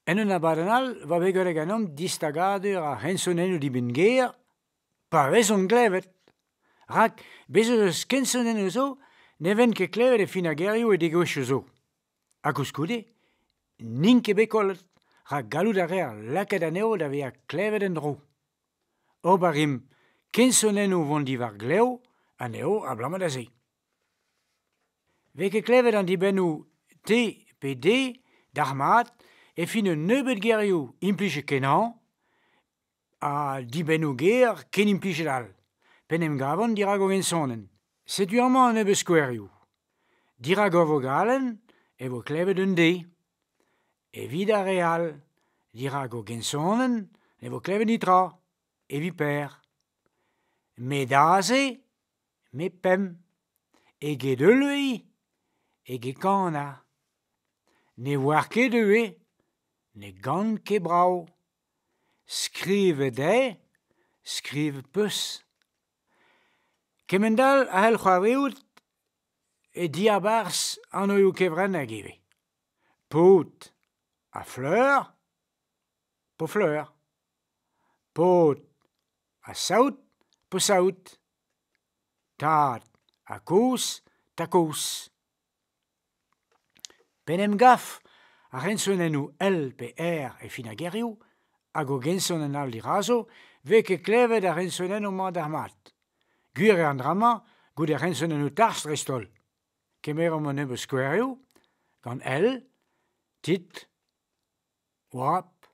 En un abadanal va begoreg an om distagadur a rensonenno di ben ger, pa vezon glevet. Rak, bezos eus kensonenno zo, ne ven ket klevet e fin a gerioù e degouezio zo. Ha koulskoude, n'int ket bet kollet, rak gallout a reer lakaet anezho da vezañ klevet en dro. Obarim kensonenno vont diwar gleo, anezho a blamat da ze. Ve ket klevet an dibennoù T pe D d'ar mat, e fin un nebeut gerioù implichet kenañ, a dibennoù ger ken implichet all. Pennem gavon dirago gensonen. Setuurman un nebeut skouerioù. Dirago vogalen e vo klevet un D. Evit a real, dirago gensonen e vo klevet nitra, evit per. Met aze, met pem. Eget eulvei, eget kana. Ne war ket ivez, ne gant ket brao. Skrivet deiz, skrivet peus. Kemendal a c'hell c'hoariout e diabarzh anvioù kevrennek ivez. Paotr a fleur, po fleur. Paotr a saout, po saout. Tad a kous, ta kous. Pennem gaf a rensonennoù L pe R e fin a gerioù, hag o gensonen all dirazo, ve ket klevet a rensonennoù mat ar mat. Gwir an drama, goude rensonennoù tarzh dreist-holl. Kemerom un nebeut skouerioù, gant L, tit, oap,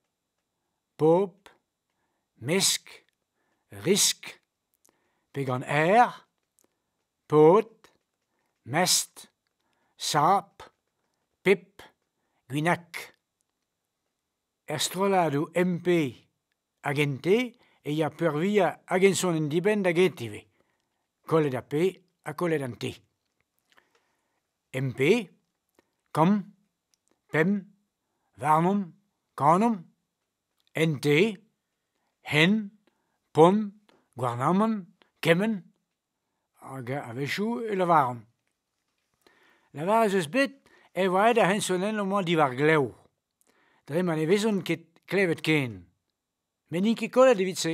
pop, mesk, risk, pe gant R, paotr, mest, sap, pip, gwinak. Strolladoù MP hag NT e ya peurvia hag ensonen dibenn da get ivez. Kollet a P ha kollet an T. MP, kom, pem, warnom, kanom. NT, hen, pon, gwarnamon, kemmen, hag a vechou e lavarom. Lavaret eus bet e vaet a rensonennoù mat diwar gleo. Dreman e vezon ket klevet ken. Men n'int ket kollet evit se.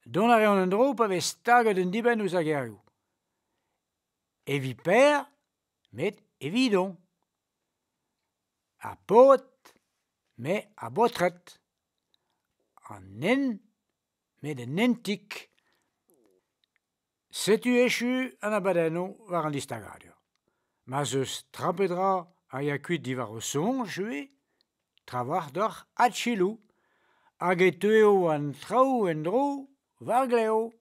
Dont a reont en dro pa vez staget un dibenn ouzh a gerioù. Evit per, met evidon. A paotr, met a botret. An nen, met un nentik. Setu echu an abadennoù war an distagadur. Ma eus trapedra a ya kuit diwar o soñj ivez, trawalc'h deoc'h adchilou, hag e teuio an traoù en dro war gleo.